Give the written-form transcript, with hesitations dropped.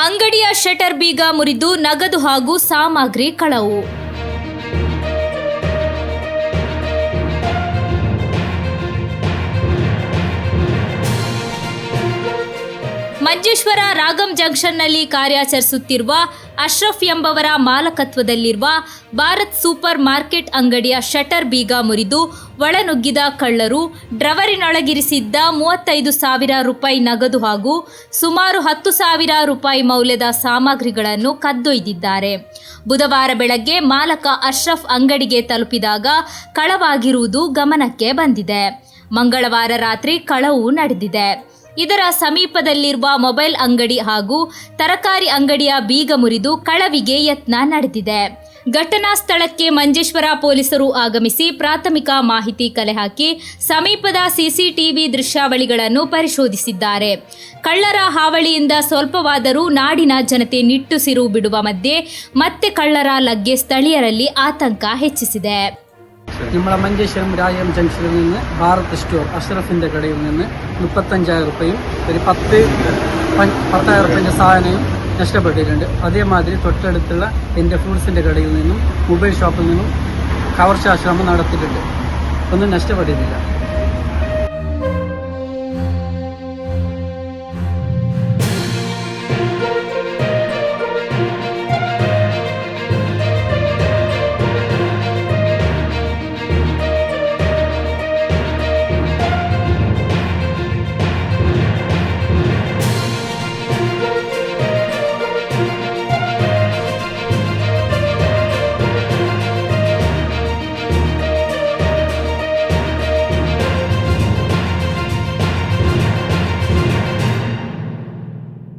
ಅಂಗಡಿಯ ಶಟರ್ ಬೀಗ ಮುರಿದು ನಗದು ಹಾಗೂ ಸಾಮಗ್ರಿ ಕಳವು. ಮಂಜೇಶ್ವರ ರಾಗಂ ಜಂಕ್ಷನ್ನಲ್ಲಿ ಕಾರ್ಯಾಚರಿಸುತ್ತಿರುವ ಅಶ್ರಫ್ ಎಂಬವರ ಮಾಲಕತ್ವದಲ್ಲಿರುವ ಭಾರತ್ ಸೂಪರ್ ಮಾರ್ಕೆಟ್ ಅಂಗಡಿಯ ಶಟರ್ ಬೀಗ ಮುರಿದು ಒಳನುಗ್ಗಿದ ಕಳ್ಳರು ಡ್ರವರಿನೊಳಗಿರಿಸಿದ್ದ 35,000 ರೂಪಾಯಿ ನಗದು ಹಾಗೂ ಸುಮಾರು 10,000 ರೂಪಾಯಿ ಮೌಲ್ಯದ ಸಾಮಗ್ರಿಗಳನ್ನು ಕದ್ದೊಯ್ದಿದ್ದಾರೆ. ಬುಧವಾರ ಬೆಳಗ್ಗೆ ಮಾಲಕ ಅಶ್ರಫ್ ಅಂಗಡಿಗೆ ತಲುಪಿದಾಗ ಕಳವಾಗಿರುವುದು ಗಮನಕ್ಕೆ ಬಂದಿದೆ. ಮಂಗಳವಾರ ರಾತ್ರಿ ಕಳವು ನಡೆದಿದೆ. ಇದರ ಸಮೀಪದಲ್ಲಿರುವ ಮೊಬೈಲ್ ಅಂಗಡಿ ಹಾಗೂ ತರಕಾರಿ ಅಂಗಡಿಯ ಬೀಗ ಮುರಿದು ಕಳವಿಗೆ ಯತ್ನ ನಡೆದಿದೆ. ಘಟನಾ ಸ್ಥಳಕ್ಕೆ ಮಂಜೇಶ್ವರ ಪೊಲೀಸರು ಆಗಮಿಸಿ ಪ್ರಾಥಮಿಕ ಮಾಹಿತಿ ಕಲೆ ಹಾಕಿ ಸಮೀಪದ ಸಿಸಿಟಿವಿ ದೃಶ್ಯಾವಳಿಗಳನ್ನು ಪರಿಶೋಧಿಸಿದ್ದಾರೆ. ಕಳ್ಳರ ಹಾವಳಿಯಿಂದ ಸ್ವಲ್ಪವಾದರೂ ನಾಡಿನ ಜನತೆ ನಿಟ್ಟುಸಿರು ಬಿಡುವ ಮಧ್ಯೆ ಮತ್ತೆ ಕಳ್ಳರ ಲಗ್ಗೆ ಸ್ಥಳೀಯರಲ್ಲಿ ಆತಂಕ ಹೆಚ್ಚಿಸಿದೆ. നമ്മളെ മഞ്ചേശ്വരം രാഗം ജംഗ്ഷനിൽ നിന്ന് ഭാരത് സ്റ്റോർ അഷ്റഫിൻ്റെ കടയിൽ നിന്ന് 35,000 രൂപയും ഒരു 10,000 രൂപയുടെ സാധനവും നഷ്ടപ്പെട്ടിട്ടുണ്ട്. അതേമാതിരി തൊട്ടടുത്തുള്ള എൻ്റെ ഫ്രൂട്ട്സിൻ്റെ കടയിൽ നിന്നും മൊബൈൽ ഷോപ്പിൽ നിന്നും കവർച്ചാശ്രമം നടത്തിയിട്ടുണ്ട്. ഒന്നും നഷ്ടപ്പെട്ടിട്ടില്ല.